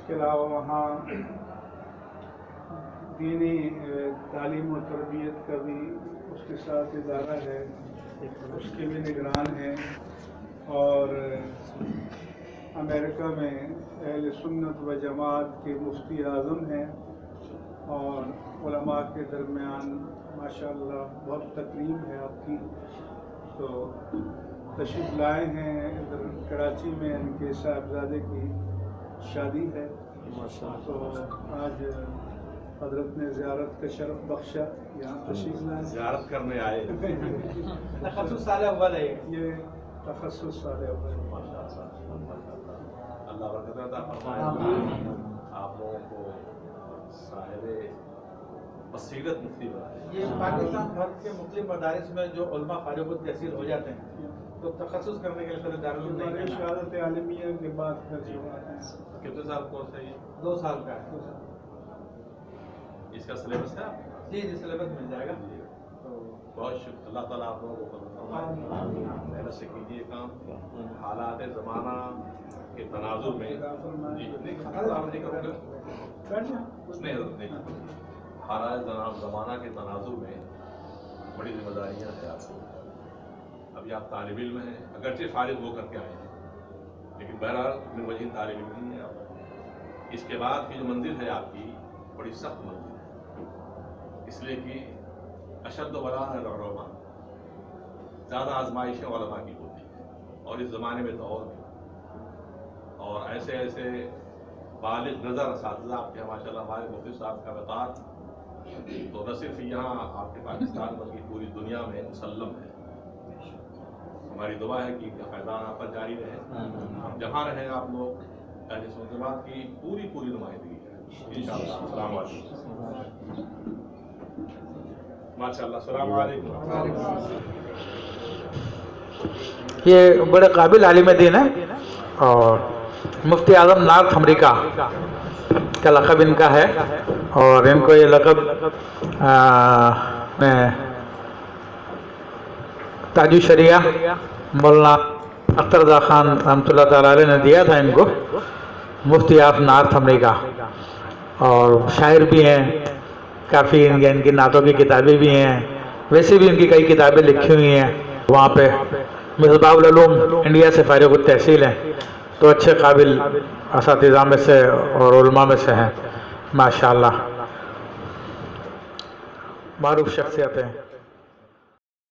کے علاوہ وہاں دینی تعلیم و تربیت کا بھی اس کے ساتھ ادارہ ہے، اس کے بھی نگران ہیں، اور امریکہ میں اہل سنت و جماعت کے مفتی اعظم ہیں، اور علماء کے درمیان ماشاءاللہ بہت تقریب ہے آپ کی، تو تشریف لائے ہیں ادھر کراچی میں، ان کے صاحبزادے کی شادی ہے، تو آج حضرت نے زیارت کا شرف بخشا، یہاں تشریف لائے، زیارت کرنے آئے۔ تخصص سال اول ہے یہ تخصص سال اول ہے۔ اللہ برکت عطا فرمائے، آپ لوگوں کو صاحب بصیرت مفتی بنائے۔ یہ پاکستان بھر کے مختلف مدارس میں جو علماء فارغ التحصیل ہو جاتے ہیں تو تخصص کرنے کے لیے پہلے دارالعلوم نہیں ہمارے جانا۔ شہادت عالمیہ کے بعد پھر جو آتے ہیں کتنے سال کورس ہے یہ؟ 2 سال کا ہے۔ اس کا سلیبس ہے آپ کے پاس؟ جی سلیبس مل جائے گا۔ تو بہت شکریہ، اللہ تعالیٰ آپ لوگوں کو فضل فرمائے، محنت سے کیجیے کام، حالات زمانہ کے تناظر میں نہیں حالات زمانہ کے تناظر میں بڑی ذمہ داریاں ہیں آپ کو۔ ابھی آپ طالب علم ہیں، اگرچہ فارغ ہو کر کے آئے ہیں، لیکن بہرحال من وجہ طالب علم نہیں ہے آپ۔ اس کے بعد کی جو منزل ہے آپ کی بڑی سخت منزل ہے، اس لیے کہ اشد و بلا العلماء، زیادہ آزمائشیں علماء کی ہوتی ہیں، اور اس زمانے میں تو اور بھی، اور ایسے ایسے بالغ نظر اساتذہ آپ کے ماشاء اللہ، ہمارے مفتی صاحب کا وقار تو نہ صرف یہاں آپ کے پاکستان بلکہ پوری دنیا میں مسلم ہے۔ ہماری دعا ہے کہ ان کا فیضان آپ پر جاری رہے، جہاں رہیں آپ لوگ اہل سنت جماعت کی پوری نمائندگی کریں انشاءاللہ۔ السلام علیکم۔ ماشاءاللہ، السلام علیکم۔ یہ بڑے قابل عالم دین ہیں، اور مفتی اعظم نارتھ امریکہ کا لقب ان کا ہے، اور ان کو یہ لقب میں تاج الشریعہ مولانا اختر رضا خان رحمۃ اللہ تعالیٰ علیہ نے دیا تھا ان کو، مفتی آف نارتھ امریکہ، اور شاعر بھی ہیں کافی، ان کی نعتوں کی کتابیں بھی ہیں، ویسے بھی ان کی کئی کتابیں لکھی ہوئی ہیں۔ وہاں پہ مصباح العلوم انڈیا سے فارغ التحصیل ہیں، تو اچھے قابل اساتذہ میں سے اور علماء میں سے ہیں ماشاءاللہ، معروف شخصیت ہیں۔